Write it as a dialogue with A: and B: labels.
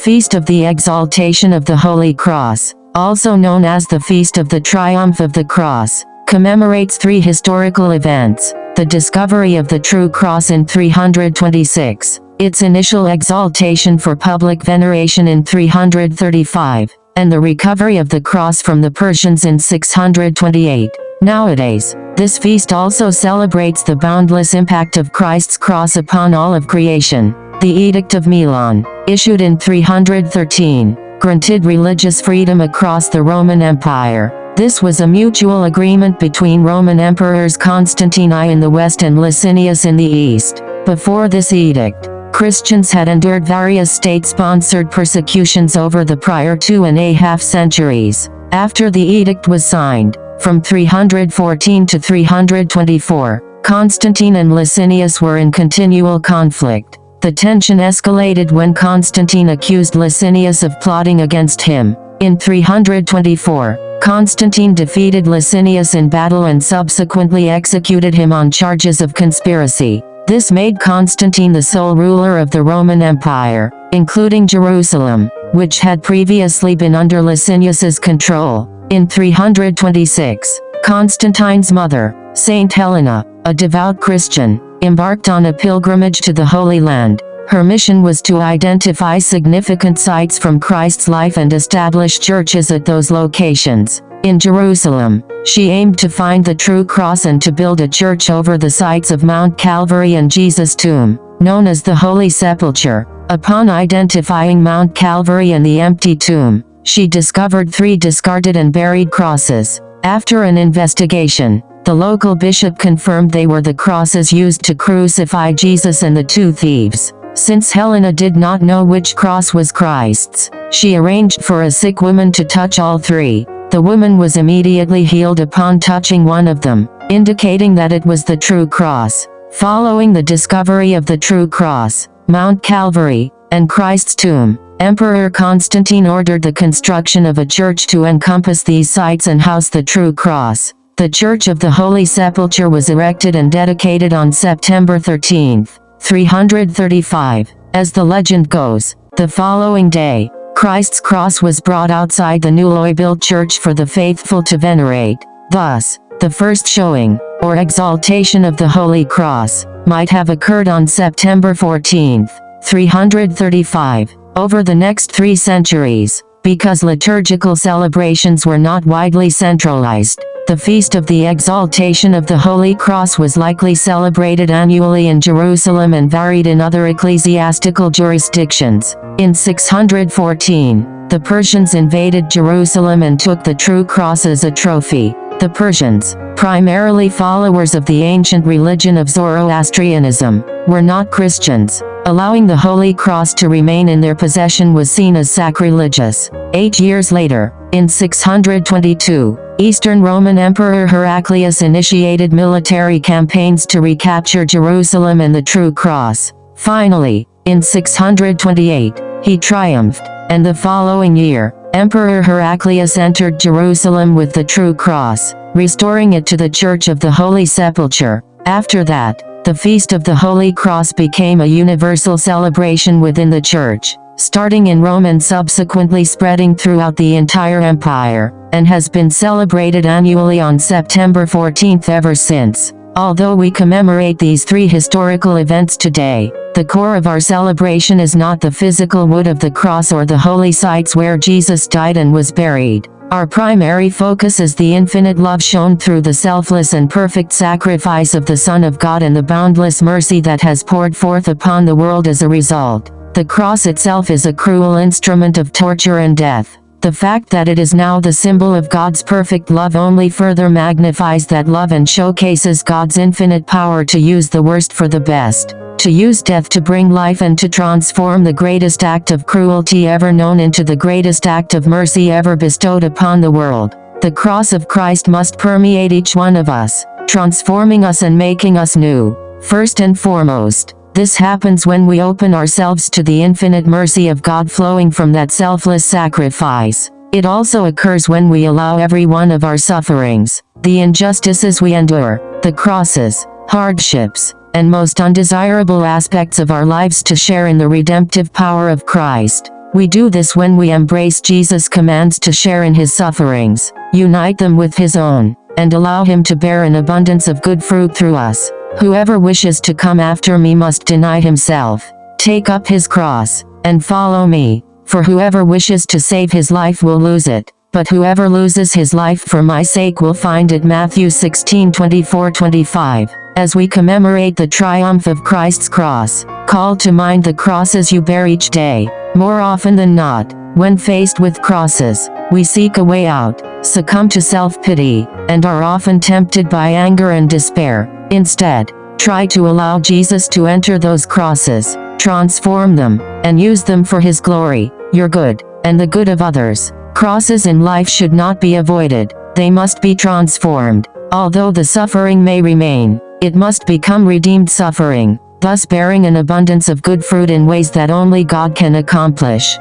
A: Feast of the Exaltation of the Holy Cross, also known as the Feast of the Triumph of the Cross, commemorates three historical events: the discovery of the true cross in 326, its initial exaltation for public veneration in 335, and the recovery of the cross from the Persians in 628. Nowadays, this feast also celebrates the boundless impact of Christ's cross upon all of creation. The Edict of Milan, issued in 313, granted religious freedom across the Roman Empire. This was a mutual agreement between Roman emperors Constantine I in the west and Licinius in the east. Before this edict, Christians had endured various state-sponsored persecutions over the prior 2.5 centuries. After the edict was signed, from 314 to 324, Constantine and Licinius were in continual conflict. The tension escalated when Constantine accused Licinius of plotting against him. In 324, Constantine defeated Licinius in battle and subsequently executed him on charges of conspiracy. This made Constantine the sole ruler of the Roman Empire, including Jerusalem, which had previously been under Licinius's control. In 326, Constantine's mother, Saint Helena, a devout Christian, embarked on a pilgrimage to the Holy Land. Her mission was to identify significant sites from Christ's life and establish churches at those locations. In Jerusalem, she aimed to find the true cross and to build a church over the sites of Mount Calvary and Jesus' tomb, known as the Holy Sepulchre. Upon identifying Mount Calvary and the empty tomb, she discovered 3 discarded and buried crosses. After an investigation, the local bishop confirmed they were the crosses used to crucify Jesus and the 2 thieves. Since Helena did not know which cross was Christ's, she arranged for a sick woman to touch all 3. The woman was immediately healed upon touching one of them, indicating that it was the true cross. Following the discovery of the true cross, Mount Calvary, and Christ's tomb, Emperor Constantine ordered the construction of a church to encompass these sites and house the true cross. The Church of the Holy Sepulchre was erected and dedicated on September 13, 335. As the legend goes, the following day, Christ's cross was brought outside the newly built church for the faithful to venerate. Thus, the first showing, or exaltation of the Holy Cross, might have occurred on September 14, 335. Over the next 3 centuries, because liturgical celebrations were not widely centralized, the Feast of the Exaltation of the Holy Cross was likely celebrated annually in Jerusalem and varied in other ecclesiastical jurisdictions. In 614, the Persians invaded Jerusalem and took the true cross as a trophy. The Persians, primarily followers of the ancient religion of Zoroastrianism, were not Christians. Allowing the Holy Cross to remain in their possession was seen as sacrilegious. 8 years later, in 622, Eastern Roman Emperor Heraclius initiated military campaigns to recapture Jerusalem and the true cross. Finally, in 628, he triumphed, and the following year, Emperor Heraclius entered Jerusalem with the true cross, restoring it to the Church of the Holy Sepulchre. After that, the Feast of the Holy Cross became a universal celebration within the Church, starting in Rome and subsequently spreading throughout the entire empire, and has been celebrated annually on September 14 ever since. Although we commemorate these 3 historical events today, the core of our celebration is not the physical wood of the cross or the holy sites where Jesus died and was buried. Our primary focus is the infinite love shown through the selfless and perfect sacrifice of the Son of God and the boundless mercy that has poured forth upon the world as a result. The cross itself is a cruel instrument of torture and death. The fact that it is now the symbol of God's perfect love only further magnifies that love and showcases God's infinite power to use the worst for the best, to use death to bring life and to transform the greatest act of cruelty ever known into the greatest act of mercy ever bestowed upon the world. The cross of Christ must permeate each one of us, transforming us and making us new. First and foremost, this happens when we open ourselves to the infinite mercy of God flowing from that selfless sacrifice. It also occurs when we allow every one of our sufferings, the injustices we endure, the crosses, hardships, and most undesirable aspects of our lives to share in the redemptive power of Christ. We do this when we embrace Jesus' commands to share in his sufferings, unite them with his own, and allow him to bear an abundance of good fruit through us. Whoever wishes to come after me must deny himself, take up his cross, and follow me. For whoever wishes to save his life will lose it, but whoever loses his life for my sake will find it. Matthew 16:24-25. As we commemorate the triumph of Christ's cross, call to mind the crosses you bear each day. More often than not, when faced with crosses, we seek a way out, succumb to self-pity, and are often tempted by anger and despair. Instead, try to allow Jesus to enter those crosses, transform them, and use them for his glory, your good, and the good of others. Crosses in life should not be avoided, they must be transformed. Although the suffering may remain, it must become redeemed suffering, thus bearing an abundance of good fruit in ways that only God can accomplish.